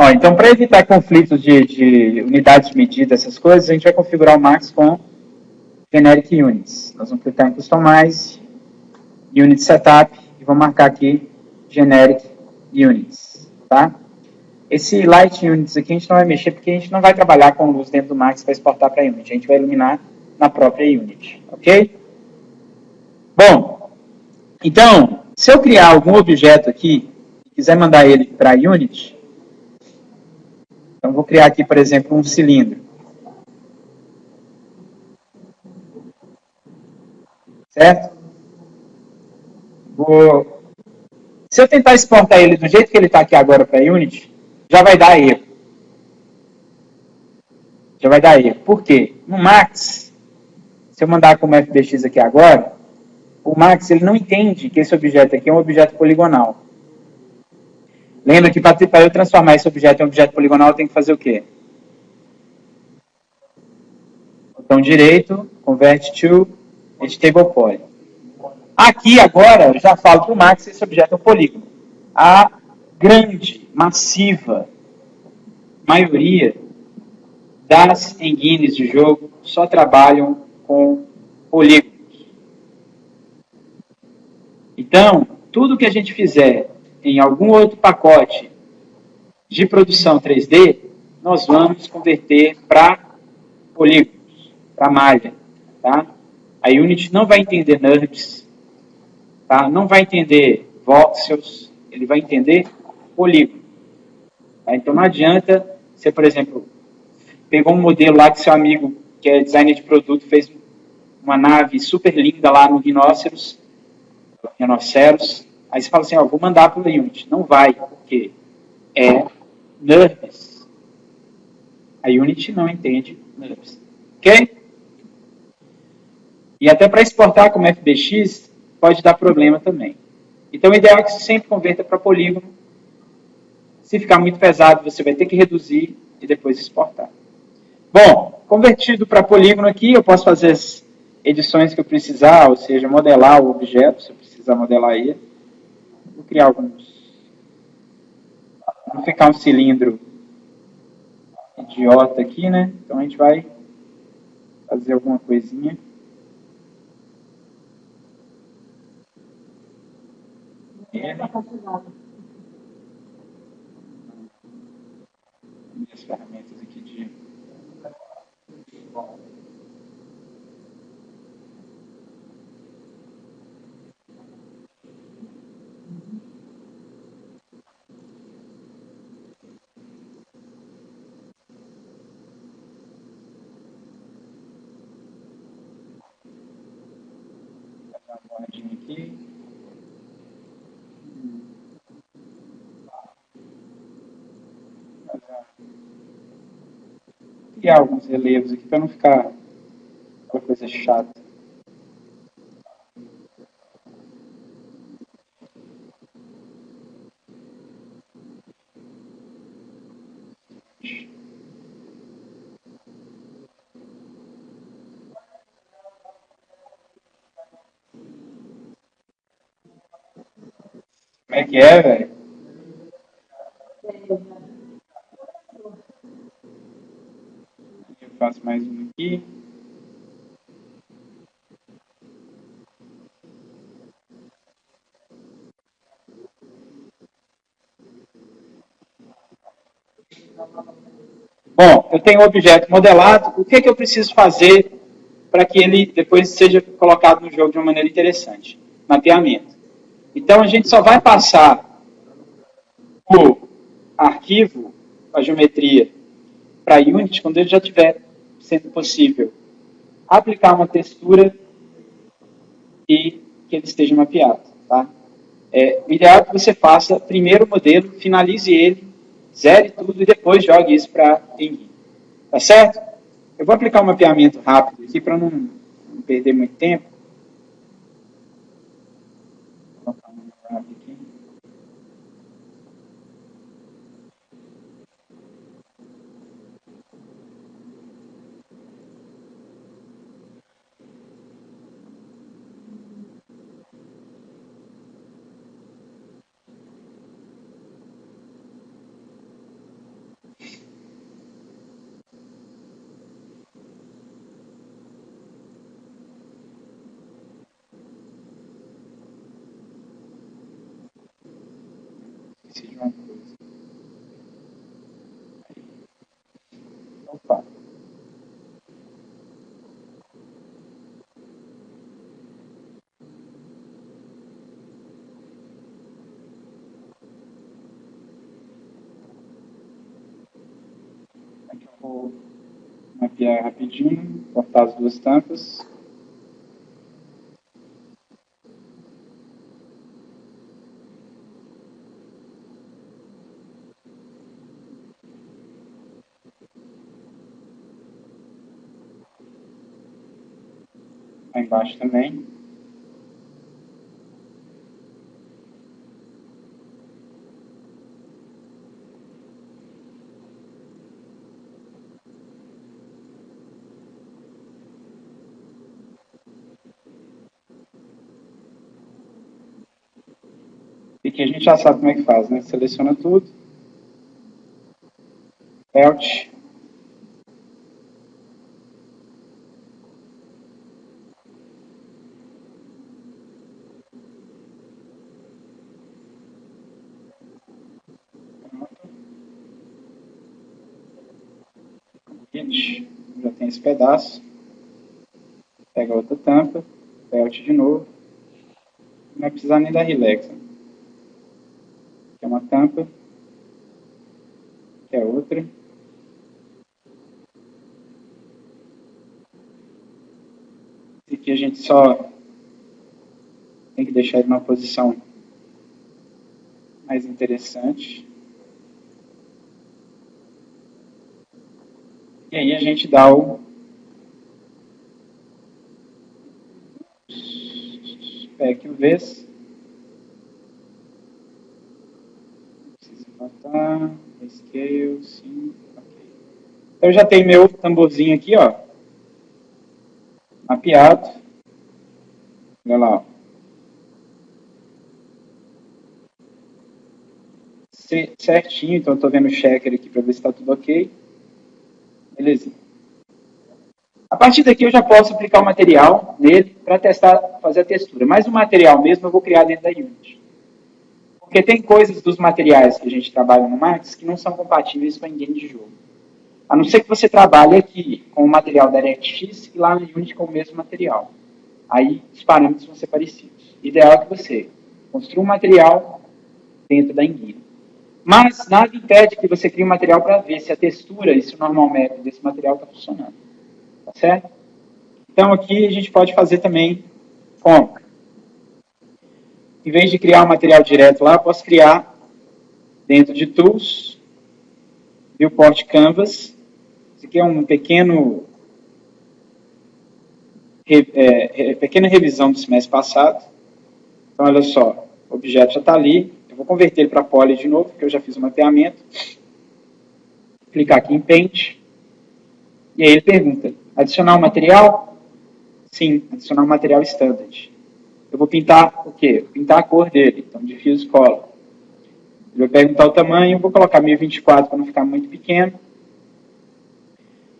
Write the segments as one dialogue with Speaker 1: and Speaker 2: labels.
Speaker 1: Ó, então, para evitar conflitos de unidades de medida, essas coisas, a gente vai configurar o Max com Generic Units. Nós vamos clicar em Customize, Unit Setup, e vamos marcar aqui Generic Units, tá? Esse Light Units aqui a gente não vai mexer, porque a gente não vai trabalhar com luz dentro do Max para exportar para a Unity. A gente vai iluminar na própria Unity, ok? Bom, então, se eu criar algum objeto aqui, e quiser mandar ele para a Unity, então vou criar aqui, por exemplo, um cilindro. Certo? Se eu tentar exportar ele do jeito que ele está aqui agora para a Unity, já vai dar erro. Já vai dar erro. Por quê? No Max, se eu mandar como FBX aqui agora, o Max ele não entende que esse objeto aqui é um objeto poligonal. Lembra que para eu transformar esse objeto em um objeto poligonal, eu tenho que fazer o quê? Botão direito, Convert to Editable Poly. Aqui, agora, eu já falo para o Max que esse objeto é um polígono. A grande, massiva maioria das engines de jogo só trabalham com polígonos. Então, tudo que a gente fizer em algum outro pacote de produção 3D, nós vamos converter para polígonos, para malha. Tá? A Unity não vai entender NURBS, tá? Não vai entender voxels, ele vai entender polígono. Tá? Então não adianta você, por exemplo, pegou um modelo lá que seu amigo, que é designer de produto, fez uma nave super linda lá no Rhinoceros, aí você fala assim, ó, vou mandar para o Unity. Não vai, porque é NURBS. A Unity não entende NURBS. Ok? E até para exportar como FBX, pode dar problema também. Então, o ideal é que você sempre converta para polígono. Se ficar muito pesado, você vai ter que reduzir e depois exportar. Bom, convertido para polígono aqui, eu posso fazer as edições que eu precisar, ou seja, modelar o objeto, se eu precisar modelar ele. Vou criar alguns. Vou ficar um cilindro idiota aqui, né? Então a gente vai fazer alguma coisinha. Minhas ferramentas aqui de... aqui. Criar alguns relevos aqui para não ficar uma coisa chata. Como é que é, velho? Eu faço mais um aqui. Bom, eu tenho um objeto modelado. O que eu preciso fazer para que ele depois seja colocado no jogo de uma maneira interessante? Mapeamento. Então, a gente só vai passar o arquivo, a geometria, para a Unity quando ele já tiver sendo possível aplicar uma textura e que ele esteja mapeado. Tá? O ideal é que você faça primeiro o modelo, finalize ele, zere tudo e depois jogue isso para engine. Tá certo? Eu vou aplicar um mapeamento rápido aqui para não perder muito tempo. Vou colocar um rápido aqui. Esqueci de uma coisa. Opa. Aqui eu vou mapear rapidinho, cortar as duas tampas. Lá embaixo também. E aqui a gente já sabe como é que faz, né? Seleciona tudo. Alt. Já tem esse pedaço. Pega outra tampa. Alt de novo. Não vai precisar nem da relax. Aqui é uma tampa. Aqui é outra. E aqui a gente só tem que deixar ele numa posição mais interessante. E aí a gente dá o back UVs. Preciso botar scale, sim, ok. Então eu já tenho meu tamborzinho aqui, ó, mapeado. Olha lá, ó. Certinho, então eu estou vendo o checker aqui para ver se está tudo ok. Belezinha. A partir daqui eu já posso aplicar o material nele para testar, fazer a textura. Mas o material mesmo eu vou criar dentro da Unity. Porque tem coisas dos materiais que a gente trabalha no Max que não são compatíveis com a engine de jogo. A não ser que você trabalhe aqui com o material da DirectX e lá no Unity com o mesmo material. Aí os parâmetros vão ser parecidos. Ideal é que você construa um material dentro da engine. Mas nada impede que você crie um material para ver se a textura e se o normal map desse material está funcionando. Tá certo? Então aqui a gente pode fazer também como? Em vez de criar um material direto lá, eu posso criar dentro de Tools, Viewport Canvas. Isso aqui é um pequena revisão do semestre passado. Então, olha só, o objeto já está ali. Eu vou converter ele para Poly de novo, porque eu já fiz o mapeamento. Clicar aqui em Paint. E aí ele pergunta, adicionar um material? Sim, adicionar um material standard. Eu vou pintar o quê? Vou pintar a cor dele, então diffuse color. Ele vai perguntar o tamanho, eu vou colocar 1024 para não ficar muito pequeno.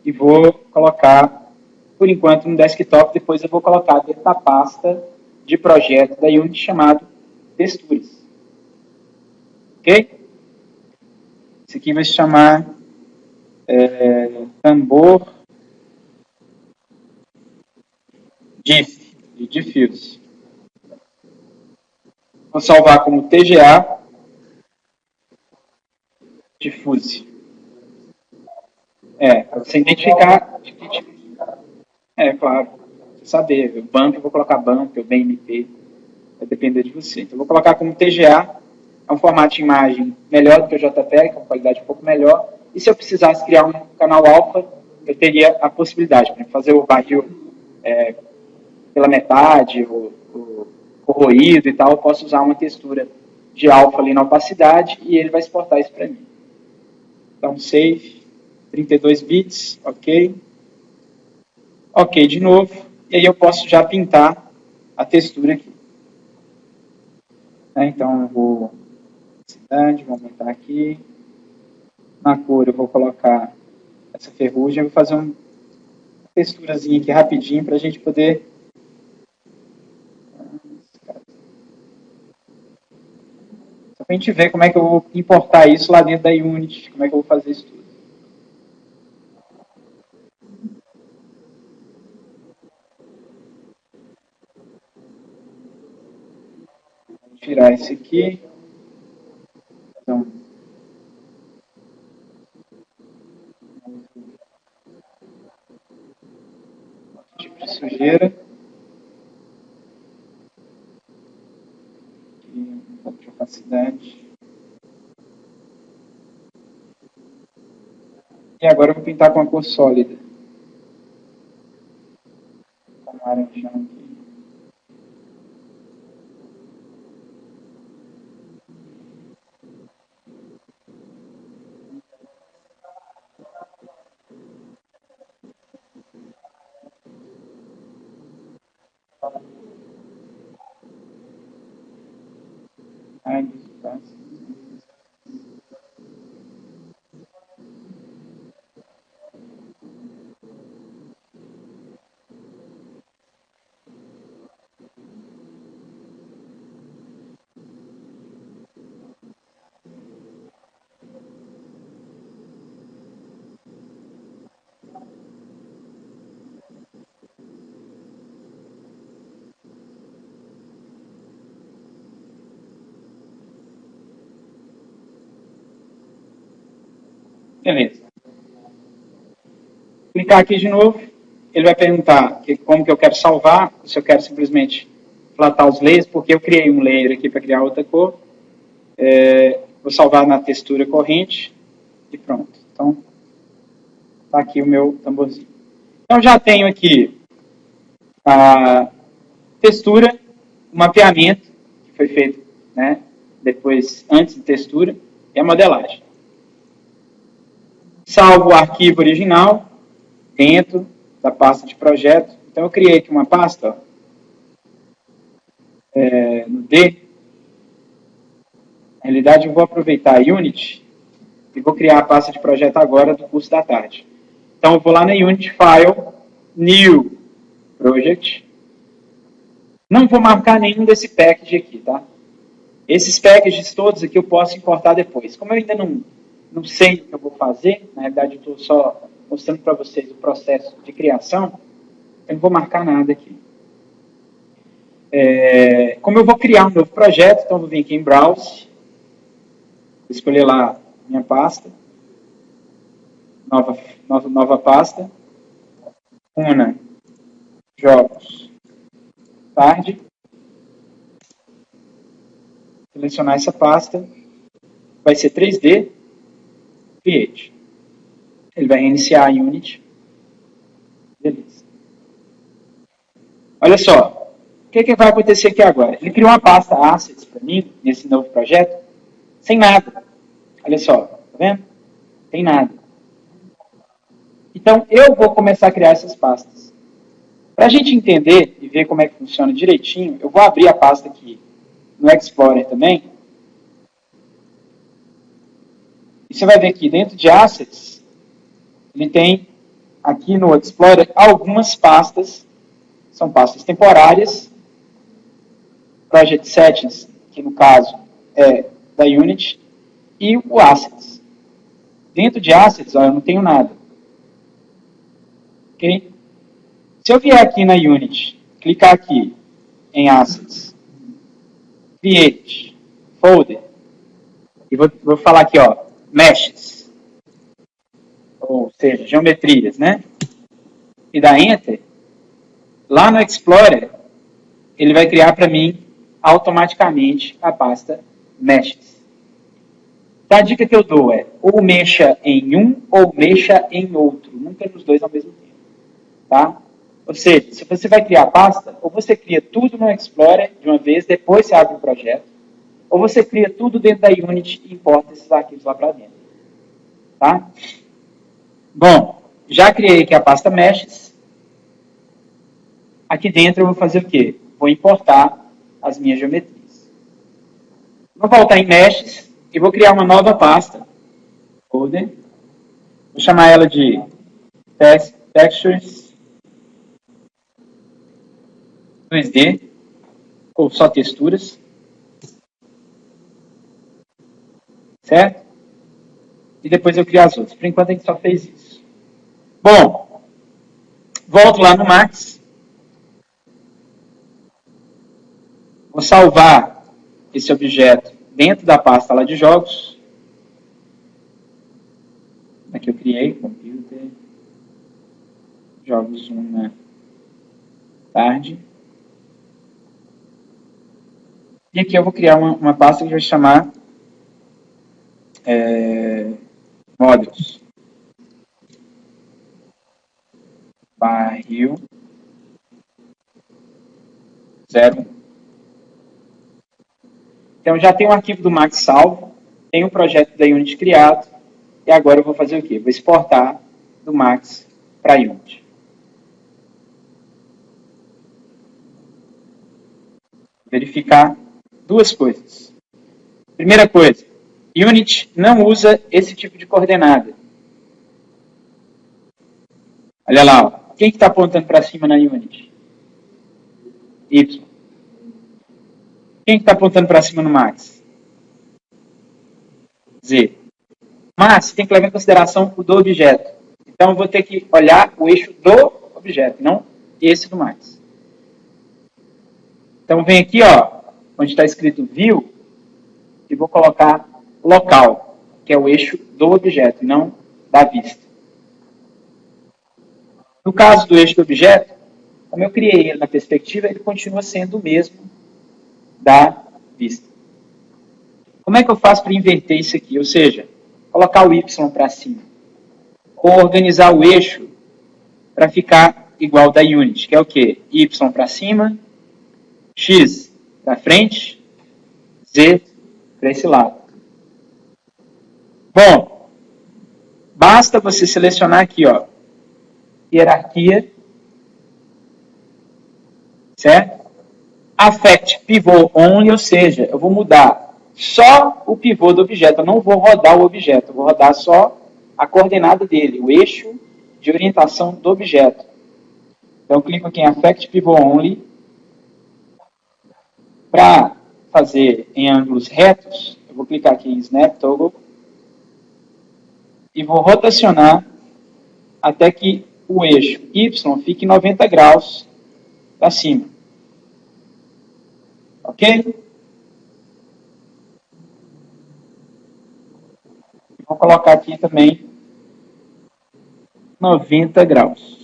Speaker 1: E vou colocar, por enquanto, no desktop, depois eu vou colocar dentro da pasta de projeto da Unity chamado texturas. Ok? Esse aqui vai se chamar tambor diff, de diffuse. Vou salvar como TGA diffuse. Para você identificar. Claro. Saber. O bump, eu vou colocar bump, o BMP. Vai depender de você. Então, eu vou colocar como TGA. É um formato de imagem melhor do que o JPEG, com qualidade um pouco melhor. E se eu precisasse criar um canal alfa, eu teria a possibilidade de fazer o barril pela metade, o corroído e tal. Eu posso usar uma textura de alfa ali na opacidade e ele vai exportar isso para mim. Então, save, 32 bits, ok. Ok de novo. E aí eu posso já pintar a textura aqui. Então, eu vou aumentar aqui. Na cor eu vou colocar essa ferrugem. Eu vou fazer uma texturazinha aqui rapidinho para a gente poder... Essa a gente ver como é que eu vou importar isso lá dentro da Unity, como é que eu vou fazer isso tudo. Vou tirar esse aqui. Então, tipo de sujeira. Aqui, um pouco de opacidade. E agora eu vou pintar com a cor sólida. Com um laranjão aqui. Ai, tá. Beleza. Clicar aqui de novo, ele vai perguntar como que eu quero salvar, se eu quero simplesmente flatar os layers, porque eu criei um layer aqui para criar outra cor. Vou salvar na textura corrente e pronto. Então, está aqui o meu tamborzinho. Então, já tenho aqui a textura, o mapeamento, que foi feito, né, depois, antes de textura, e a modelagem. Salvo o arquivo original dentro da pasta de projeto. Então, eu criei aqui uma pasta, no D. Na realidade, eu vou aproveitar a Unity e vou criar a pasta de projeto agora do curso da tarde. Então, eu vou lá na Unity File, New Project. Não vou marcar nenhum desse package aqui, tá? Esses packages todos aqui eu posso importar depois. Como eu ainda não sei o que eu vou fazer, na realidade eu estou só mostrando para vocês o processo de criação, eu não vou marcar nada aqui. Como eu vou criar um novo projeto, então eu vou vir aqui em Browse, vou escolher lá minha pasta, nova pasta, Una, Jogos, Tarde, selecionar essa pasta, vai ser 3D, Create. Ele vai reiniciar a Unity. Beleza. Olha só, o que vai acontecer aqui agora? Ele criou uma pasta Assets para mim, nesse novo projeto, sem nada. Olha só, tá vendo? Tem nada. Então, eu vou começar a criar essas pastas. Para a gente entender e ver como é que funciona direitinho, eu vou abrir a pasta aqui no Explorer também. E você vai ver aqui, dentro de Assets, ele tem aqui no Explorer algumas pastas, são pastas temporárias, Project Settings, que no caso é da Unity, e o Assets. Dentro de Assets, ó, eu não tenho nada. Ok? Se eu vier aqui na Unity, clicar aqui em Assets, Create, Folder, e vou falar aqui, ó, Meshes, ou seja, geometrias, né? E dar Enter, lá no Explorer, ele vai criar para mim automaticamente a pasta Meshes. Então, a dica que eu dou é, ou mexa em um, ou mexa em outro. Nunca nos dois ao mesmo tempo. Tá? Ou seja, se você vai criar a pasta, ou você cria tudo no Explorer de uma vez, depois você abre o projeto, ou você cria tudo dentro da Unity e importa esses arquivos lá para dentro. Tá? Bom, já criei aqui a pasta Meshes. Aqui dentro eu vou fazer o quê? Vou importar as minhas geometrias. Vou voltar em Meshes e vou criar uma nova pasta. Folder. Vou chamar ela de Textures 2D, ou só texturas. certo? E depois eu crio as outras. Por enquanto a gente só fez isso. Bom, volto lá no Max. Vou salvar esse objeto dentro da pasta lá de jogos. Aqui eu criei, computer, jogos 1 tarde. E aqui eu vou criar uma pasta que vai chamar módulos. Barril 01. Então já tem um arquivo do Max salvo, tem um projeto da Unity criado, e agora eu vou fazer o quê? Vou exportar do Max para a Unity. Verificar duas coisas. Primeira coisa, Unity não usa esse tipo de coordenada. Olha lá, ó. Quem que está apontando para cima na Unity? Y. Quem que está apontando para cima no Max? Z. Mas você tem que levar em consideração o do objeto. Então eu vou ter que olhar o eixo do objeto, não esse do Max. Então vem aqui, ó, onde está escrito View, e vou colocar local, que é o eixo do objeto, não da vista. No caso do eixo do objeto, como eu criei ele na perspectiva, ele continua sendo o mesmo da vista. Como é que eu faço para inverter isso aqui? Ou seja, colocar o Y para cima. Ou organizar o eixo para ficar igual da Unity, que é o quê? Y para cima, X para frente, Z para esse lado. Bom, basta você selecionar aqui, ó, hierarquia, certo? Affect pivot only, ou seja, eu vou mudar só o pivô do objeto, eu não vou rodar o objeto, eu vou rodar só a coordenada dele, o eixo de orientação do objeto. Então, eu clico aqui em Affect pivot only. Para fazer em ângulos retos, eu vou clicar aqui em Snap Toggle e vou rotacionar até que o eixo Y fique 90 graus para cima. Ok? Vou colocar aqui também 90 graus.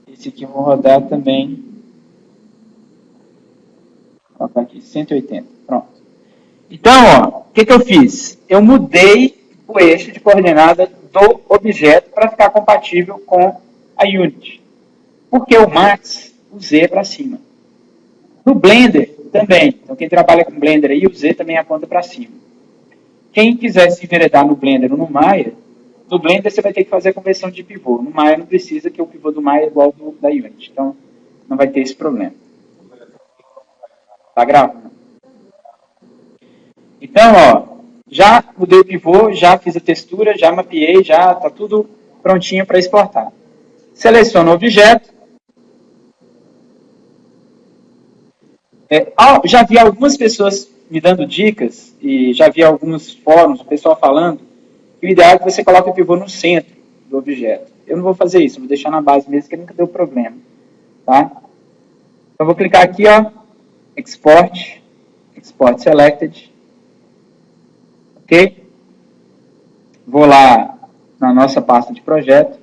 Speaker 1: Esse aqui eu vou rodar também. Vou colocar aqui 180. Pronto. Então, ó, o que eu fiz? Eu mudei o eixo de coordenada do objeto para ficar compatível com a Unity. Porque o Max, o Z é para cima. No Blender também. Então, quem trabalha com Blender aí, o Z também aponta para cima. Quem quiser se enveredar no Blender ou no Maya, no Blender você vai ter que fazer a conversão de pivô. No Maya não precisa, que o pivô do Maya é igual ao da Unity. Então, não vai ter esse problema. Tá gravando? Então, ó, já mudei o pivô, já fiz a textura, já mapeei, já está tudo prontinho para exportar. Seleciono o objeto. Já vi algumas pessoas me dando dicas, e já vi alguns fóruns, o pessoal falando, que o ideal é que você coloque o pivô no centro do objeto. Eu não vou fazer isso, vou deixar na base mesmo, que nunca deu problema. Tá? Então, vou clicar aqui, ó, Export, Export Selected. Ok? Vou lá na nossa pasta de projeto.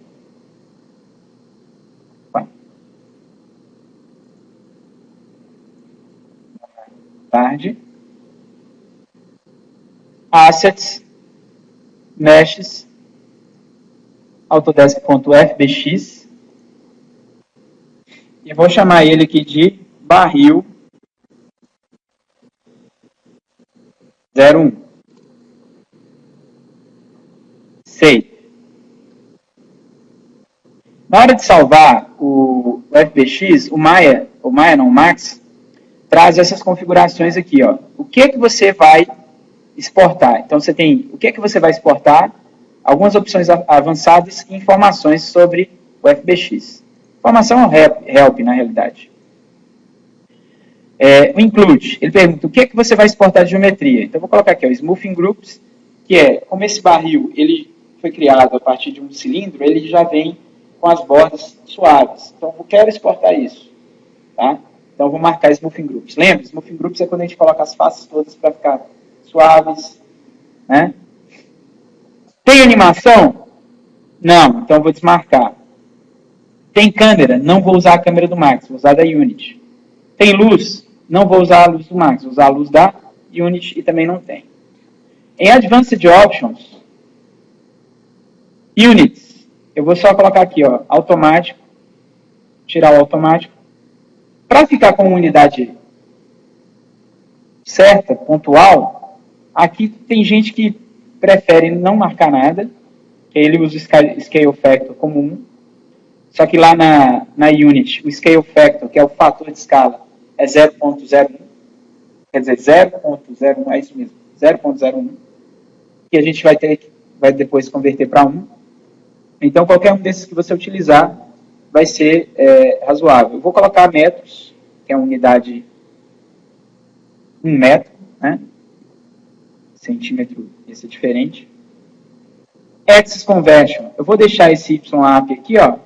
Speaker 1: Tarde. Assets, Meshes, Autodesk.fbx. E vou chamar ele aqui de barril 01. Save. Na hora de salvar o FBX, o Max, traz essas configurações aqui, ó. O que você vai exportar? Então, você tem o que você vai exportar, algumas opções avançadas e informações sobre o FBX. Informação é help, na realidade. O include, ele pergunta o que é que você vai exportar de geometria. Então, eu vou colocar aqui, ó, Smoothing Groups, que é, como esse barril ele foi criado a partir de um cilindro, ele já vem com as bordas suaves. Então, eu quero exportar isso. Tá? Então, eu vou marcar Smoothing Groups. Lembra? Smoothing Groups é quando a gente coloca as faces todas para ficar suaves. Né? Tem animação? Não, então eu vou desmarcar. Tem câmera? Não vou usar a câmera do Max, vou usar da Unity. Tem luz? Não vou usar a luz do Max, vou usar a luz da Unity e também não tem. Em Advanced Options, Units, eu vou só colocar aqui, ó, automático, tirar o automático. Para ficar com uma unidade certa, pontual, aqui tem gente que prefere não marcar nada, que ele usa o Scale Factor como 1. Só que lá na Unity, o Scale Factor, que é o fator de escala, é 0.01. Quer dizer, 0.01, é isso mesmo, 0.01. Que a gente vai depois converter para 1. Então, qualquer um desses que você utilizar vai ser razoável. Eu vou colocar metros, que é uma unidade 1 metro, né? Centímetro, esse é diferente. Axis Conversion, eu vou deixar esse YAP aqui, ó,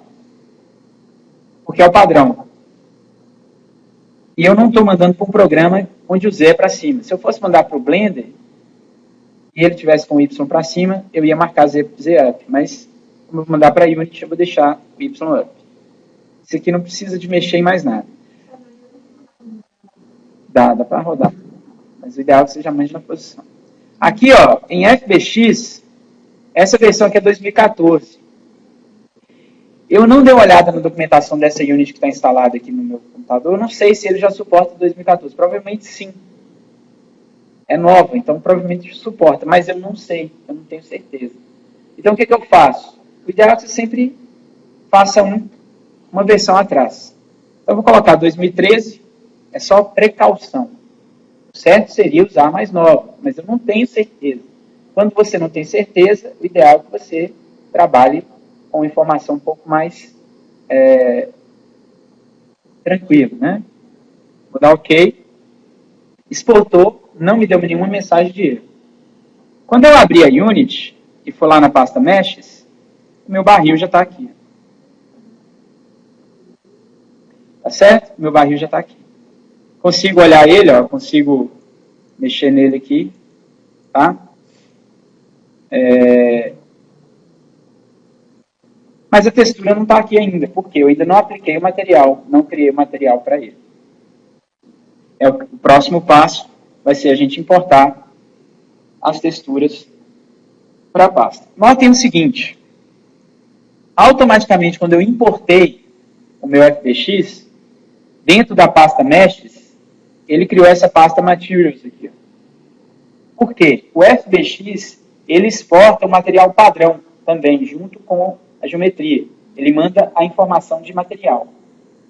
Speaker 1: porque é o padrão. E eu não estou mandando para um programa onde o Z é para cima. Se eu fosse mandar para o Blender, e ele tivesse com o Y para cima, eu ia marcar Z up. Mas, como eu vou mandar para a Unity, eu vou deixar o Y up. Esse aqui não precisa de mexer em mais nada. Dá para rodar. Mas o ideal é que você já mande na posição. Aqui, ó, em FBX, essa versão aqui é 2014. Eu não dei uma olhada na documentação dessa Unity que está instalada aqui no meu computador. Eu não sei se ele já suporta 2014. Provavelmente sim. É nova, então provavelmente suporta. Mas eu não sei, eu não tenho certeza. Então o que eu faço? O ideal é que você sempre faça uma versão atrás. Então eu vou colocar 2013, é só precaução. O certo seria usar a mais nova, mas eu não tenho certeza. Quando você não tem certeza, o ideal é que você trabalhe com informação um pouco mais tranquilo, né? Vou dar OK. Exportou, não me deu nenhuma mensagem de erro. Quando eu abrir a Unity e for lá na pasta Meshes, o meu barril já está aqui. Tá certo? Meu barril já está aqui. Consigo olhar ele, ó, consigo mexer nele aqui, tá? Mas a textura não está aqui ainda, porque eu ainda não apliquei o material, não criei o material para ele. O próximo passo vai ser a gente importar as texturas para a pasta. Notem o seguinte, automaticamente quando eu importei o meu FBX, dentro da pasta Meshes, ele criou essa pasta Materials aqui. Por quê? O FBX, ele exporta o material padrão também, junto com a geometria. Ele manda a informação de material.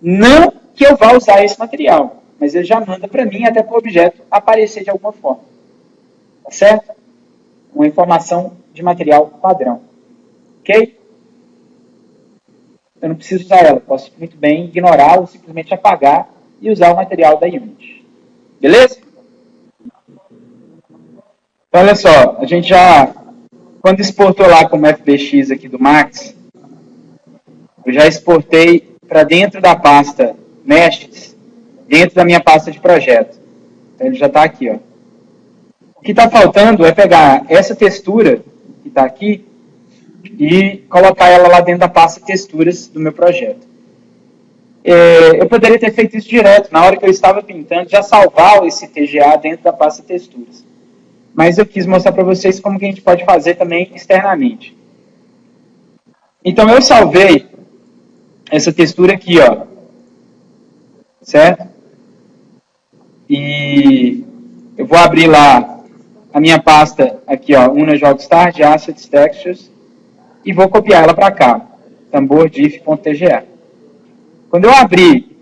Speaker 1: Não que eu vá usar esse material, mas ele já manda para mim até para o objeto aparecer de alguma forma. Tá certo? Uma informação de material padrão. Ok? Eu não preciso usar ela. Posso muito bem ignorar ou simplesmente apagar e usar o material da Unity. Beleza? Então, olha só. A gente já, quando exportou lá como FBX aqui do Max, eu já exportei para dentro da pasta Meshes, dentro da minha pasta de projeto. Então, ele já está aqui, ó. O que está faltando é pegar essa textura que está aqui e colocar ela lá dentro da pasta texturas do meu projeto. Eu poderia ter feito isso direto, na hora que eu estava pintando, já salvar esse TGA dentro da pasta texturas. Mas eu quis mostrar para vocês como que a gente pode fazer também externamente. Então eu salvei essa textura aqui, ó. Certo? E eu vou abrir lá a minha pasta aqui, ó, UnaJogStar de Assets Textures, e vou copiar ela para cá, tambor.diff.tga. Quando eu abrir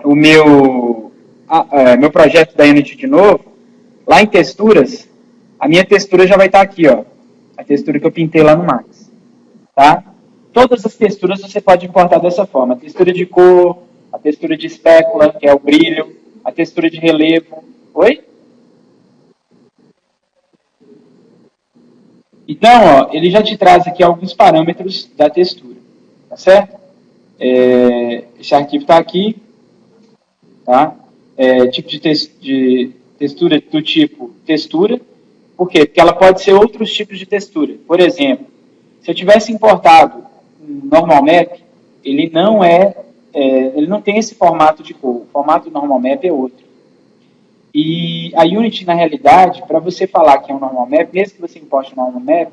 Speaker 1: o meu projeto da Unity de novo, lá em texturas, a minha textura já vai estar aqui, ó, a textura que eu pintei lá no Max. Tá? Todas as texturas você pode importar dessa forma, a textura de cor, a textura de espécula, que é o brilho, a textura de relevo. Oi? Então, ó, ele já te traz aqui alguns parâmetros da textura, tá certo? Esse arquivo está aqui, tá? Tipo de textura do tipo textura. Por quê? Porque ela pode ser outros tipos de textura. Por exemplo, se eu tivesse importado um normal map, ele não tem esse formato de cor. O formato do normal map é outro. E a Unity, na realidade, para você falar que é um normal map, mesmo que você importe um normal map,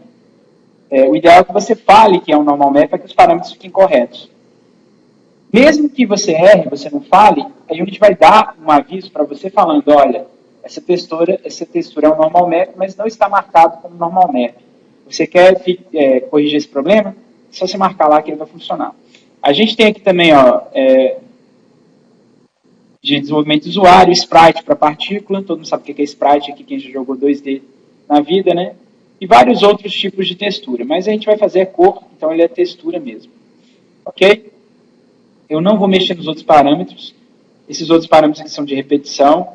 Speaker 1: o ideal é que você fale que é um normal map para que os parâmetros fiquem corretos. Mesmo que você erre, você não fale, a Unity vai dar um aviso para você falando, olha, essa textura é um normal map, mas não está marcado como normal map. Você quer corrigir esse problema? É só você marcar lá que ele vai funcionar. A gente tem aqui também, ó, de desenvolvimento de usuário, sprite para partícula, todo mundo sabe o que é sprite aqui, quem já jogou 2D na vida, né? E vários outros tipos de textura, mas a gente vai fazer cor, então ele é textura mesmo. Ok? Eu não vou mexer nos outros parâmetros, esses outros parâmetros que são de repetição,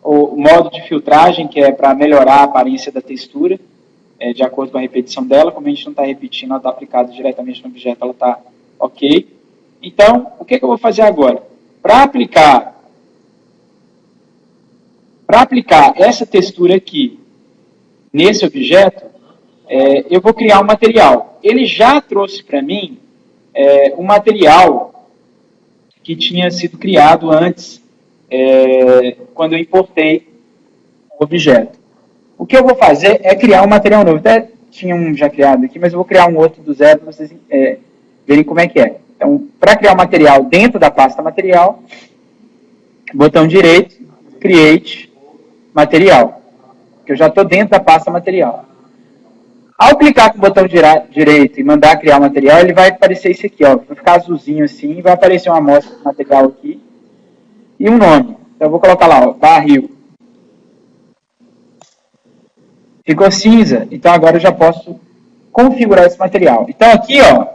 Speaker 1: o modo de filtragem, que é para melhorar a aparência da textura, de acordo com a repetição dela, como a gente não está repetindo, ela está aplicada diretamente no objeto, ela está ok. Então, o que eu vou fazer agora? Para aplicar essa textura aqui nesse objeto, eu vou criar um material. Ele já trouxe para mim um material que tinha sido criado antes, quando eu importei o objeto. O que eu vou fazer é criar um material novo. Até tinha um já criado aqui, mas eu vou criar um outro do zero para vocês verem como é que é. Então, para criar o material dentro da pasta material, botão direito, create material, que eu já estou dentro da pasta material. Ao clicar com o botão direito e mandar criar material, ele vai aparecer isso aqui, ó, vai ficar azulzinho assim, vai aparecer uma amostra de material aqui e um nome. Então eu vou colocar lá, ó, barril. Ficou cinza, então agora eu já posso configurar esse material. Então aqui, ó,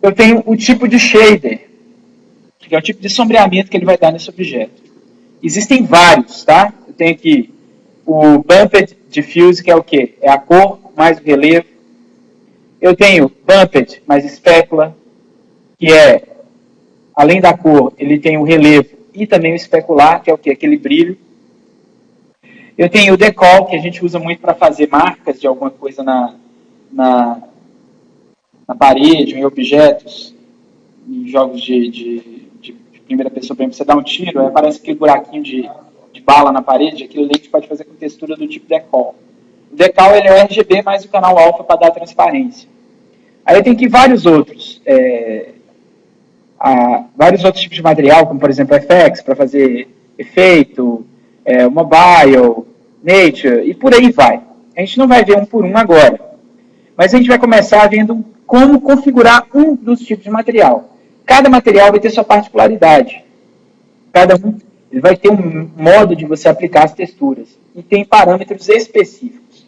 Speaker 1: eu tenho o tipo de shader, que é o tipo de sombreamento que ele vai dar nesse objeto. Existem vários, tá? Eu tenho aqui o Bumped Diffuse, que é o quê? É a cor mais o relevo. Eu tenho Bumped mais Specular, que é, além da cor, ele tem o relevo e também o especular, que é o quê? Aquele brilho. Eu tenho o Decal, que a gente usa muito para fazer marcas de alguma coisa na parede, em objetos, em jogos de primeira pessoa, por exemplo, você dá um tiro, aí aparece aquele buraquinho de bala na parede, aquilo ali a gente pode fazer com textura do tipo Decal. O Decal ele é o RGB mais o canal alfa para dar transparência. Aí eu tenho aqui vários outros tipos de material, como por exemplo FX, para fazer efeito, mobile, nature, e por aí vai. A gente não vai ver um por um agora, mas a gente vai começar vendo como configurar um dos tipos de material. Cada material vai ter sua particularidade. Cada um ele vai ter um modo de você aplicar as texturas. E tem parâmetros específicos.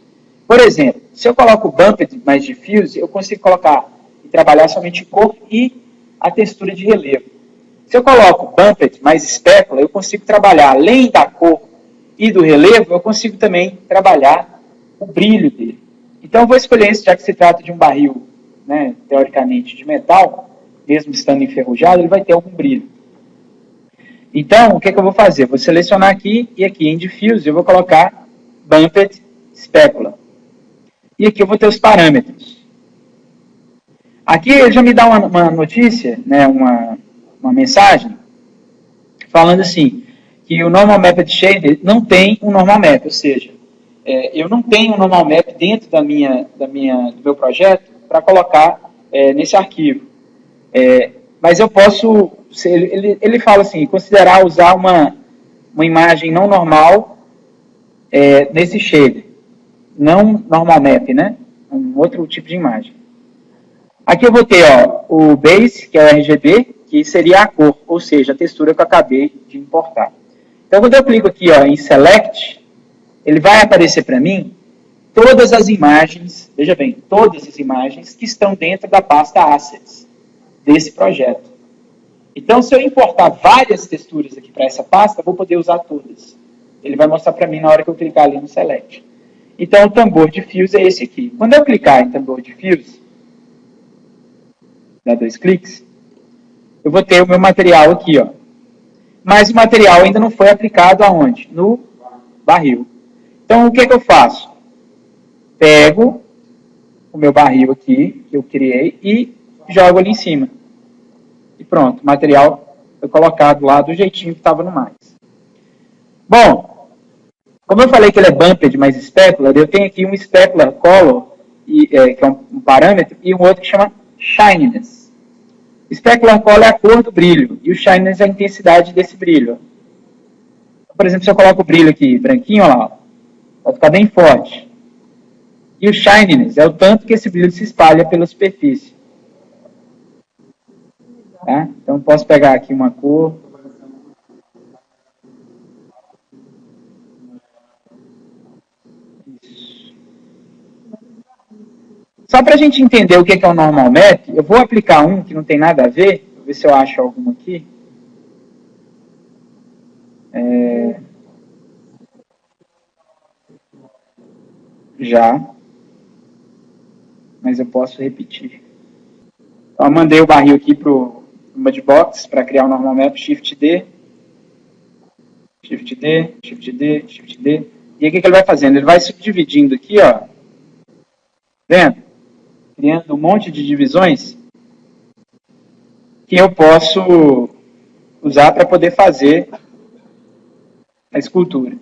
Speaker 1: Por exemplo, se eu coloco o Bumped mais Diffuse, eu consigo colocar e trabalhar somente cor e a textura de relevo. Se eu coloco Bumped mais Specular, eu consigo trabalhar, além da cor e do relevo, eu consigo também trabalhar o brilho dele. Então eu vou escolher esse, já que se trata de um barril, né, teoricamente, de metal, mesmo estando enferrujado, ele vai ter algum brilho. Então, o que eu vou fazer? Vou selecionar aqui, e aqui em Diffuse eu vou colocar Bumped Specular. E aqui eu vou ter os parâmetros. Aqui ele já me dá uma notícia, né, uma mensagem, falando assim, que o Normal Mapped Shader não tem um Normal Map, ou seja, eu não tenho um Normal Map dentro do meu projeto para colocar nesse arquivo. Mas eu posso, ele fala assim, considerar usar uma imagem não normal nesse shader, não normal map, né? Um outro tipo de imagem. Aqui eu vou ter o base, que é o RGB, que seria a cor, ou seja, a textura que eu acabei de importar. Então quando eu clico aqui em Select, ele vai aparecer para mim todas as imagens, veja bem, todas as imagens que estão dentro da pasta Assets desse projeto. Então, se eu importar várias texturas aqui para essa pasta, eu vou poder usar todas. Ele vai mostrar para mim na hora que eu clicar ali no Select. Então, o tambor de fios é esse aqui. Quando eu clicar em tambor de fios, dá 2 cliques, eu vou ter o meu material aqui, ó. Mas o material ainda não foi aplicado aonde? No barril. Então, o que eu faço? Pego o meu barril aqui, que eu criei, e jogo ali em cima. E pronto, o material foi colocado lá do jeitinho que estava no mais. Bom, como eu falei que ele é bumped mais specular, eu tenho aqui um specular color, que é um parâmetro, e um outro que chama shininess. Specular color é a cor do brilho, e o shininess é a intensidade desse brilho. Por exemplo, se eu coloco o brilho aqui branquinho, olha lá, vai ficar bem forte. E o shininess é o tanto que esse brilho se espalha pela superfície. Tá? Então, posso pegar aqui uma cor. Só para a gente entender o que é o normal map, eu vou aplicar um que não tem nada a ver. Vou ver se eu acho algum aqui. Já. Mas eu posso repetir. Então, eu mandei o barril aqui para o Mudbox para criar o normal map, Shift D, Shift D, Shift D, Shift D. E aí o que ele vai fazendo? Ele vai subdividindo aqui, ó. Vendo? Criando um monte de divisões que eu posso usar para poder fazer a escultura.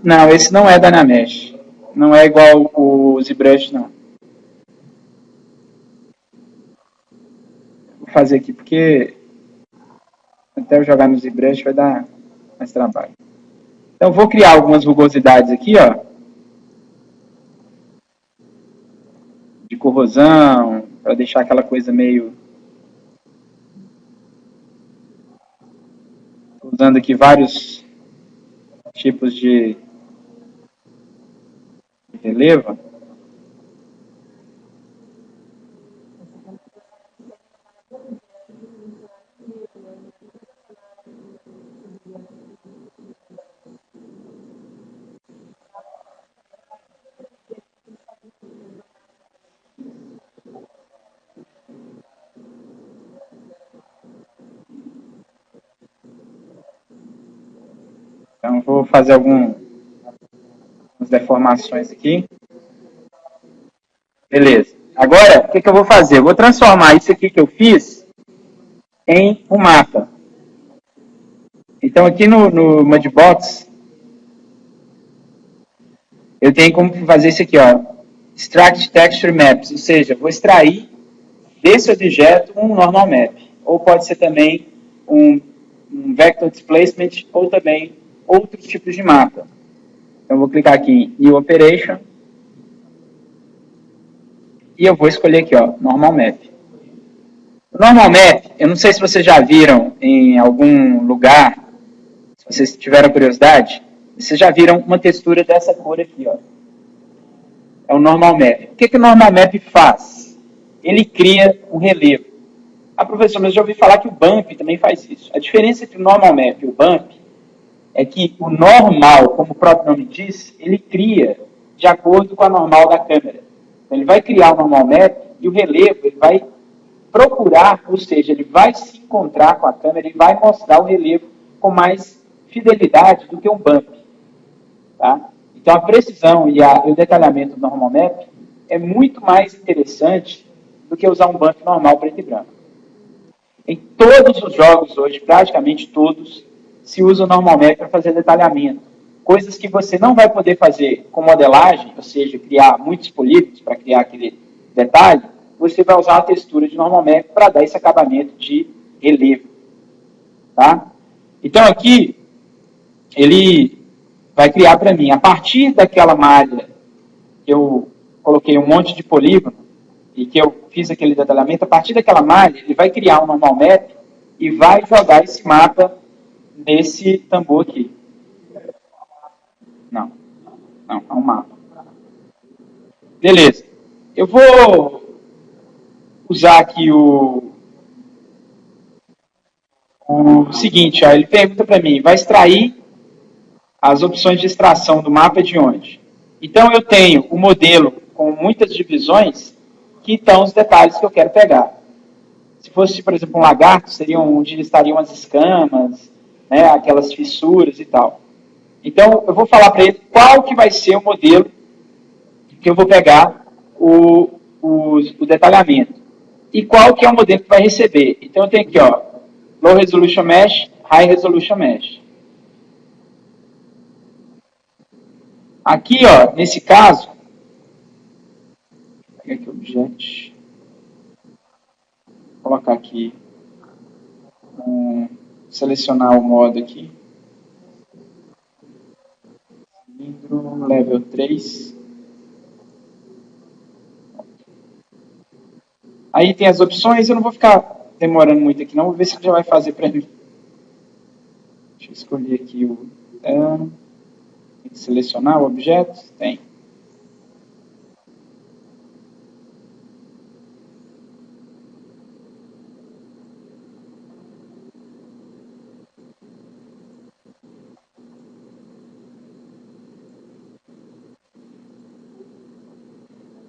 Speaker 1: Não, esse não é Dynamesh. Não é igual o ZBrush, não. Vou fazer aqui, porque até eu jogar no ZBrush vai dar mais trabalho. Então, eu vou criar algumas rugosidades aqui, ó. De corrosão, para deixar aquela coisa meio... Usando aqui vários tipos de relevo. Então, vou fazer algumas deformações aqui. Beleza. Agora, o que eu vou fazer? Eu vou transformar isso aqui que eu fiz em um mapa. Então, aqui no Mudbox, eu tenho como fazer isso aqui, ó. Extract Texture Maps, ou seja, vou extrair desse objeto um normal map. Ou pode ser também um Vector Displacement, ou também outros tipos de mapa. Então, eu vou clicar aqui em New Operation. E eu vou escolher aqui, ó, Normal Map. O Normal Map, eu não sei se vocês já viram em algum lugar, se vocês tiveram curiosidade, vocês já viram uma textura dessa cor aqui, ó. É o Normal Map. O que o Normal Map faz? Ele cria um relevo. Ah, professor, mas eu já ouvi falar que o Bump também faz isso. A diferença entre o Normal Map e o Bump é que o normal, como o próprio nome diz, ele cria de acordo com a normal da câmera. Então, ele vai criar o normal map e o relevo, ele vai procurar, ou seja, ele vai se encontrar com a câmera e vai mostrar o relevo com mais fidelidade do que um bump. Tá? Então, a precisão e o detalhamento do normal map é muito mais interessante do que usar um bump normal preto e branco. Em todos os jogos hoje, praticamente todos, se usa o normal map para fazer detalhamento. Coisas que você não vai poder fazer com modelagem, ou seja, criar muitos polígonos para criar aquele detalhe, você vai usar a textura de normal map para dar esse acabamento de relevo. Tá? Então aqui, ele vai criar para mim, a partir daquela malha que eu coloquei um monte de polígono e que eu fiz aquele detalhamento, a partir daquela malha, ele vai criar um normal map e vai jogar esse mapa nesse tambor aqui. Não, é um mapa. Beleza. Eu vou usar aqui o seguinte, ó, ele pergunta para mim, vai extrair as opções de extração do mapa de onde? Então, eu tenho o modelo com muitas divisões que estão os detalhes que eu quero pegar. Se fosse, por exemplo, um lagarto, seria onde estariam as escamas, né, aquelas fissuras e tal. Então, eu vou falar para ele qual que vai ser o modelo que eu vou pegar o detalhamento. E qual que é o modelo que vai receber. Então, eu tenho aqui, ó, Low Resolution Mesh, High Resolution Mesh. Aqui, ó, nesse caso, vou pegar aqui o objeto, vou colocar aqui, selecionar o modo aqui, cilindro, level 3. Aí tem as opções, eu não vou ficar demorando muito aqui não, vou ver se ele já vai fazer para mim. Deixa eu escolher aqui o... Tem que selecionar o objeto? Tem.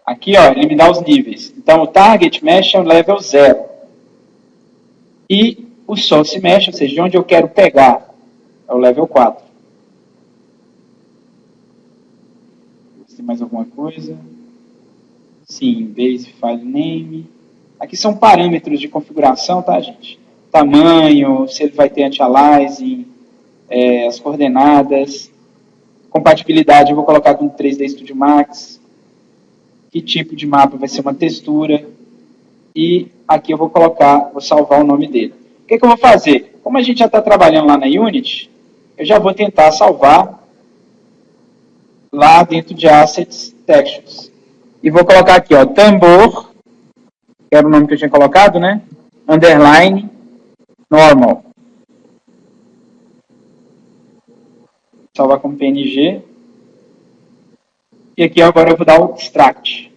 Speaker 1: Aqui, ó, ele me dá os níveis. Então, o Target Mesh é o level 0. E o Source Mesh, ou seja, de onde eu quero pegar, é o level 4. Tem mais alguma coisa? Sim, Base File Name. Aqui são parâmetros de configuração, tá, gente? Tamanho, se ele vai ter anti-aliasing, as coordenadas, compatibilidade, eu vou colocar com 3D Studio Max, que tipo de mapa vai ser uma textura, e aqui eu vou colocar, vou salvar o nome dele. O que eu vou fazer? Como a gente já está trabalhando lá na Unity, eu já vou tentar salvar lá dentro de Assets Textures. E vou colocar aqui, ó, tambor, que era o nome que eu tinha colocado, né? Underline, normal. Salvar como PNG. E aqui agora eu vou dar o extract.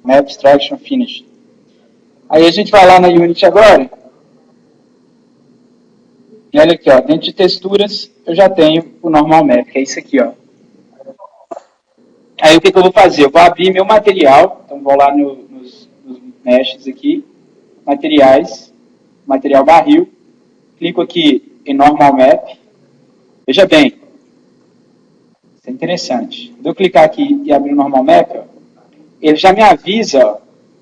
Speaker 1: Map Extraction Finished. Aí a gente vai lá na Unity agora. E olha aqui, ó, dentro de texturas, eu já tenho o normal map, que é isso aqui, ó. Aí o que eu vou fazer? Eu vou abrir meu material, então vou lá nos meshes aqui, materiais, material barril, clico aqui em normal map. Veja bem, isso é interessante. Quando eu clicar aqui e abrir o normal map, ó, ele já me avisa, ó,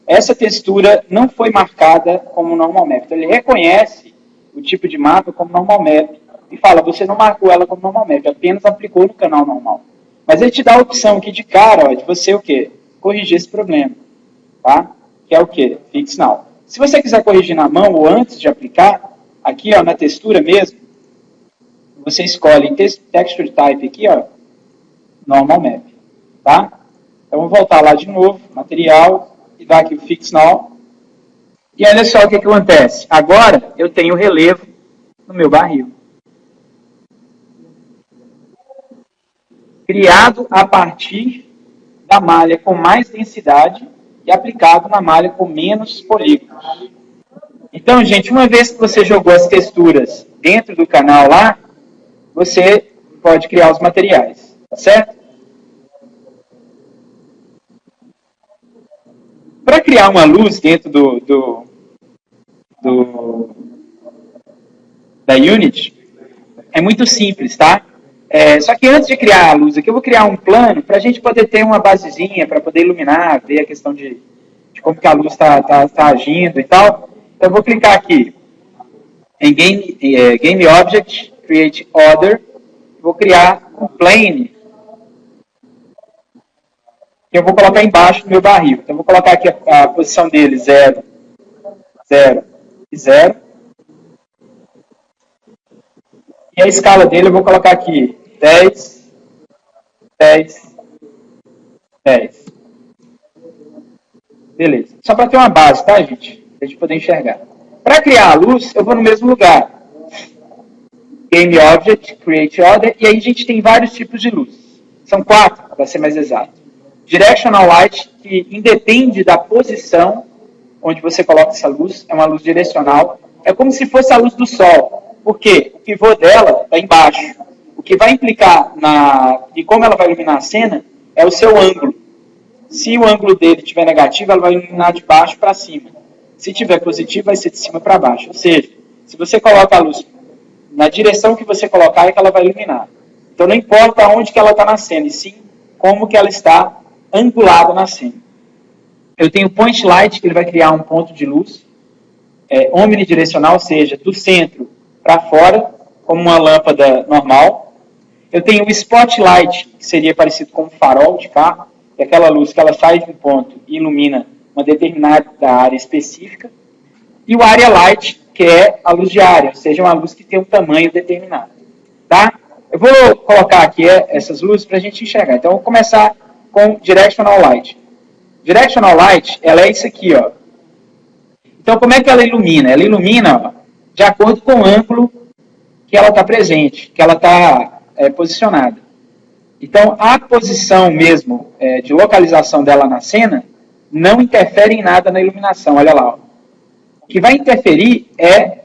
Speaker 1: essa textura não foi marcada como normal map. Então ele reconhece o tipo de mapa como normal map e fala, você não marcou ela como normal map, apenas aplicou no canal normal. Mas ele te dá a opção aqui de cara, ó, de você o quê? Corrigir esse problema, tá? Que é o quê? Fix Now. Se você quiser corrigir na mão ou antes de aplicar, aqui, ó, na textura mesmo, você escolhe Texture Type aqui, ó, Normal Map, tá? Então, vou voltar lá de novo, material, e dar aqui o Fix Now. E olha só o que acontece. Agora, eu tenho relevo no meu barril. Criado a partir da malha com mais densidade e aplicado na malha com menos polígonos. Então, gente, uma vez que você jogou as texturas dentro do canal lá, você pode criar os materiais, tá certo? Para criar uma luz dentro da Unity, é muito simples, tá? Só que antes de criar a luz aqui, eu vou criar um plano para a gente poder ter uma basezinha, para poder iluminar, ver a questão de como que a luz está agindo e tal. Então, eu vou clicar aqui em Game Object, Create Order, vou criar um plane, que eu vou colocar embaixo do meu barril. Então, eu vou colocar aqui a posição dele, 0, 0 e 0. E a escala dele eu vou colocar aqui 10, 10, 10. Beleza. Só para ter uma base, tá, gente? Para a gente poder enxergar. Para criar a luz, eu vou no mesmo lugar. Game Object, Create Order, e aí a gente tem vários tipos de luz. São 4, para ser mais exato. Directional Light, que independe da posição onde você coloca essa luz, é uma luz direcional, é como se fosse a luz do sol. Por quê? O pivô dela está embaixo. O que vai implicar de como ela vai iluminar a cena é o seu ângulo. Se o ângulo dele estiver negativo, ela vai iluminar de baixo para cima. Se tiver positivo, vai ser de cima para baixo. Ou seja, se você coloca a luz na direção que você colocar, é que ela vai iluminar. Então não importa onde que ela está na cena, e sim como que ela está angulada na cena. Eu tenho point light, que ele vai criar um ponto de luz omnidirecional, ou seja, do centro para fora, como uma lâmpada normal. Eu tenho o spotlight, que seria parecido com um farol de carro, que é aquela luz que ela sai de um ponto e ilumina uma determinada área específica. E o area light, que é a luz de área, ou seja, uma luz que tem um tamanho determinado. Tá? Eu vou colocar aqui essas luzes para a gente enxergar. Então, eu vou começar com directional light. Directional light, ela é isso aqui, ó. Então, como é que ela ilumina? Ela ilumina, ó, de acordo com o ângulo que ela está presente, que ela está posicionada. Então, a posição mesmo de localização dela na cena não interfere em nada na iluminação. Olha lá, ó. O que vai interferir é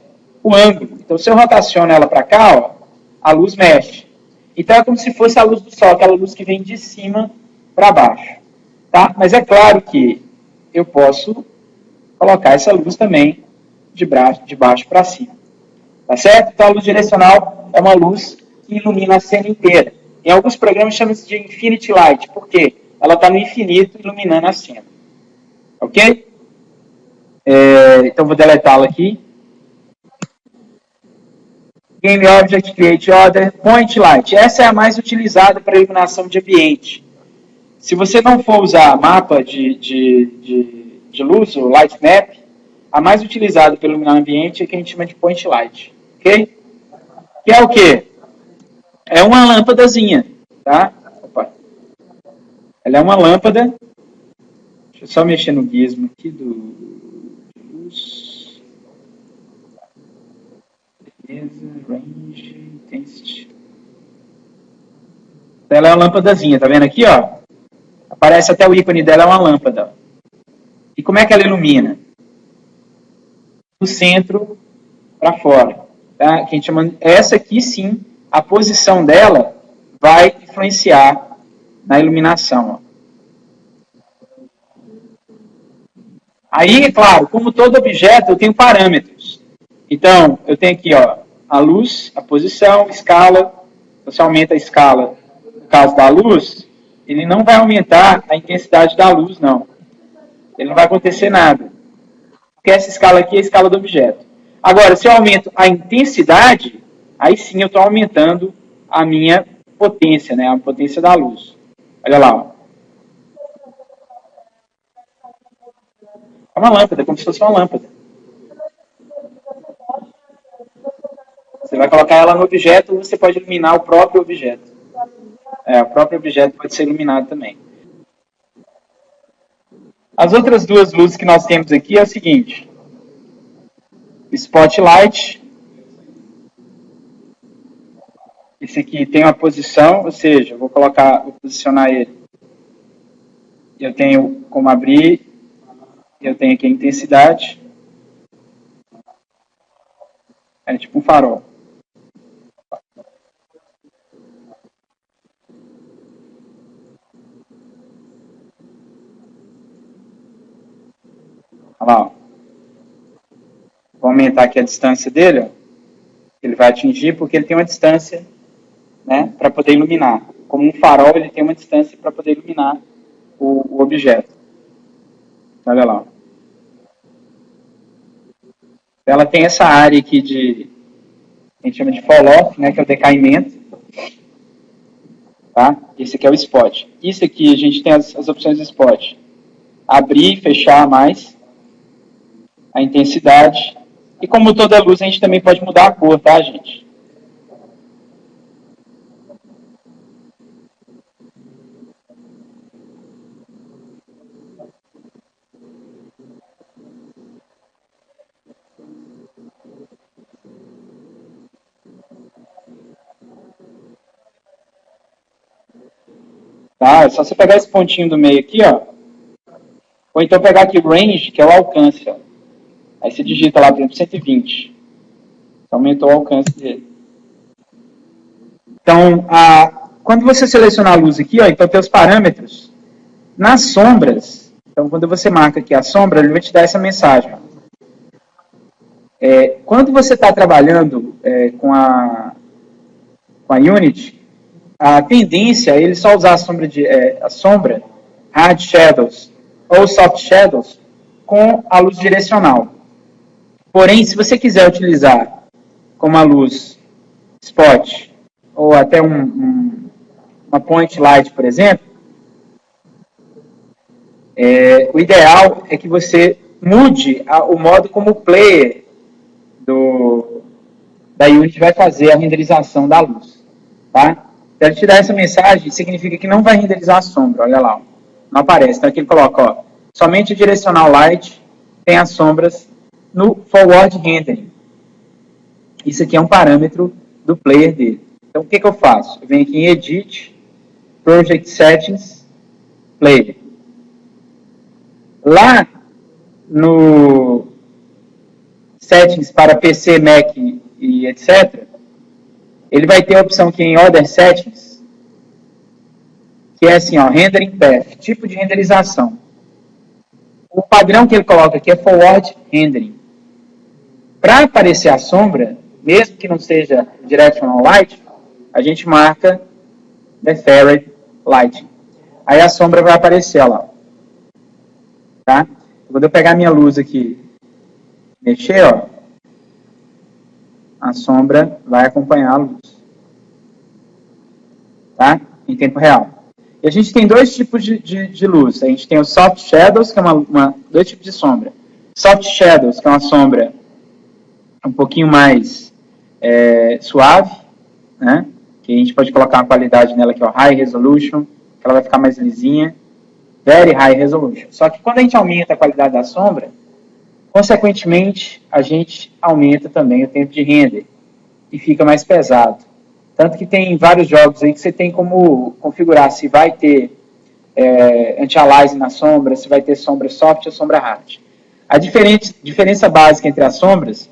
Speaker 1: o ângulo. Então, se eu rotaciono ela para cá, ó, a luz mexe. Então, é como se fosse a luz do sol, aquela luz que vem de cima para baixo. Tá? Mas é claro que eu posso colocar essa luz também de baixo para cima. Tá certo? Então, a luz direcional é uma luz que ilumina a cena inteira. Em alguns programas chamam-se de infinity light. Por quê? Ela está no infinito iluminando a cena. Ok? Então, vou deletá-la aqui. Game Object Create Order, Point Light. Essa é a mais utilizada para iluminação de ambiente. Se você não for usar mapa de luz, o Light Map, a mais utilizada para iluminar o ambiente é que a gente chama de Point Light. Ok? Que é o quê? É uma lâmpadazinha. Tá? Opa. Ela é uma lâmpada. Deixa eu só mexer no gizmo aqui do luz. Range, intensity. Ela é uma lâmpadazinha, tá vendo aqui, ó? Aparece até o ícone dela, é uma lâmpada. E como é que ela ilumina? Do centro para fora. Tá? Que a gente chama, essa aqui sim, a posição dela vai influenciar na iluminação. Ó. Aí, é claro, como todo objeto, eu tenho parâmetros. Então, eu tenho aqui, ó, a luz, a posição, escala. Você aumenta a escala, no caso da luz, ele não vai aumentar a intensidade da luz, não. Ele não vai acontecer nada. Porque essa escala aqui é a escala do objeto. Agora, se eu aumento a intensidade, aí sim eu estou aumentando a minha potência, né? A potência da luz. Olha lá, ó. É uma lâmpada, como se fosse uma lâmpada. Você vai colocar ela no objeto, você pode iluminar o próprio objeto. O próprio objeto pode ser iluminado também. As outras duas luzes que nós temos aqui é o seguinte. Spotlight. Esse aqui tem uma posição, ou seja, vou posicionar ele. Eu tenho como abrir, eu tenho aqui a intensidade. É tipo um farol. Olha lá, ó. Vou aumentar aqui a distância dele, ó. Ele vai atingir porque ele tem uma distância, né, para poder iluminar. Como um farol, ele tem uma distância para poder iluminar o objeto. Olha lá. Ela tem essa área aqui a gente chama de fall-off, né, que é o decaimento. Tá? Esse aqui é o spot. Isso aqui, a gente tem as opções de spot. Abrir, fechar mais. A intensidade. E como toda luz, a gente também pode mudar a cor, tá, gente? Tá? É só você pegar esse pontinho do meio aqui, ó. então pegar aqui o range, que é o alcance. Ó. Aí você digita lá, por exemplo, 120. Aumentou o alcance dele. Então, quando você seleciona a luz aqui, ó, então tem os parâmetros. Nas sombras, então quando você marca aqui a sombra, ele vai te dar essa mensagem. Ó. Quando você está trabalhando com a Unity, a tendência é ele só usar a sombra Hard Shadows ou Soft Shadows com a luz direcional. Porém, se você quiser utilizar como a luz Spot ou até uma Point Light, por exemplo, o ideal é que você mude o modo como o player da Unity vai fazer a renderização da luz. Tá? Então, ele te dar essa mensagem, significa que não vai renderizar a sombra, olha lá. Ó. Não aparece. Então, aqui ele coloca, ó, somente direcional light tem as sombras no forward rendering. Isso aqui é um parâmetro do player dele. Então, o que eu faço? Eu venho aqui em Edit, Project Settings, Player. Lá no Settings para PC, Mac e etc., ele vai ter a opção aqui em Other Settings, que é assim, ó, Rendering Path, tipo de renderização. O padrão que ele coloca aqui é Forward Rendering. Para aparecer a sombra, mesmo que não seja Directional Light, a gente marca Deferred Light. Aí a sombra vai aparecer lá. Tá? Quando eu pegar minha luz aqui e mexer, ó, a sombra vai acompanhar a luz. Tá? Em tempo real. E a gente tem dois tipos de luz. A gente tem o Soft Shadows, que é dois tipos de sombra. Soft Shadows, que é uma sombra um pouquinho mais suave, né? Que a gente pode colocar uma qualidade nela que é o High Resolution, que ela vai ficar mais lisinha. Very High Resolution. Só que quando a gente aumenta a qualidade da sombra, consequentemente, a gente aumenta também o tempo de render e fica mais pesado. Tanto que tem vários jogos aí que você tem como configurar se vai ter anti-aliasing na sombra, se vai ter sombra soft ou sombra hard. A diferença básica entre as sombras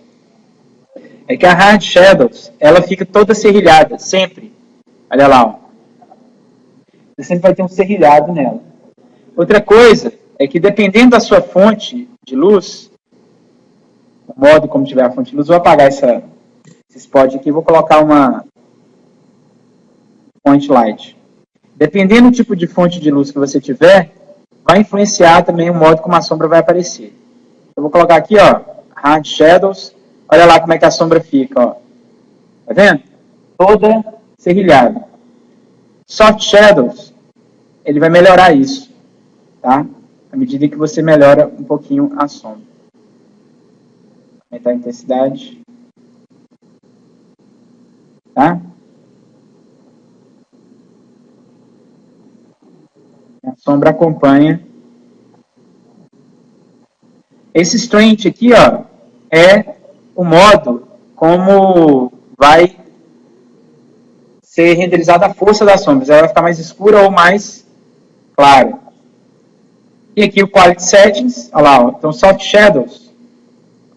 Speaker 1: é que a Hard Shadows, ela fica toda serrilhada, sempre. Olha lá, ó. Você sempre vai ter um serrilhado nela. Outra coisa é que dependendo da sua fonte de luz, o modo como tiver a fonte de luz, vou apagar esse spot aqui e vou colocar uma point light. Dependendo do tipo de fonte de luz que você tiver, vai influenciar também o modo como a sombra vai aparecer. Eu vou colocar aqui, ó, Hard Shadows. Olha lá como é que a sombra fica, ó. Tá vendo? Toda serrilhada. Soft Shadows, ele vai melhorar isso, tá? À medida que você melhora um pouquinho a sombra. Aumentar a intensidade. Tá? A sombra acompanha. Esse Strength aqui, ó, é o modo como vai ser renderizada a força das sombras. Ela vai ficar mais escura ou mais clara. E aqui o Quality Settings, olha lá, ó, então Soft Shadows,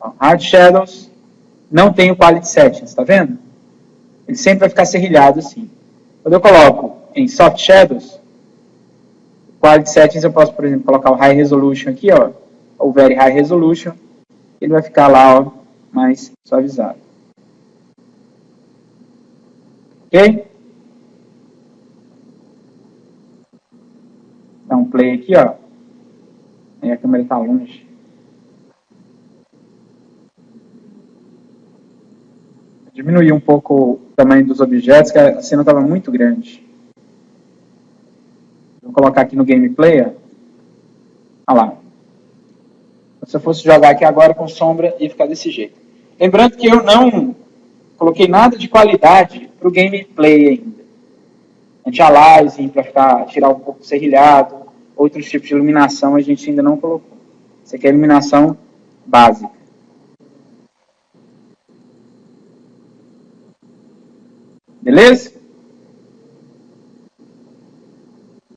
Speaker 1: ó, Hard Shadows, não tem o Quality Settings, tá vendo? Ele sempre vai ficar serrilhado assim. Quando eu coloco em Soft Shadows, Quality Settings eu posso, por exemplo, colocar o High Resolution aqui, ó, ou Very High Resolution, ele vai ficar lá, ó, mais suavizado. Ok? Dá um play aqui, ó. Aí a câmera está longe. Diminuir um pouco o tamanho dos objetos, que a cena estava muito grande. Vou colocar aqui no Gameplay, ó. Olha lá. Se eu fosse jogar aqui agora com sombra, ia ficar desse jeito. Lembrando que eu não coloquei nada de qualidade para o gameplay ainda. Anti-aliasing para tirar um pouco do serrilhado, outros tipos de iluminação a gente ainda não colocou. Isso aqui é a iluminação básica. Beleza?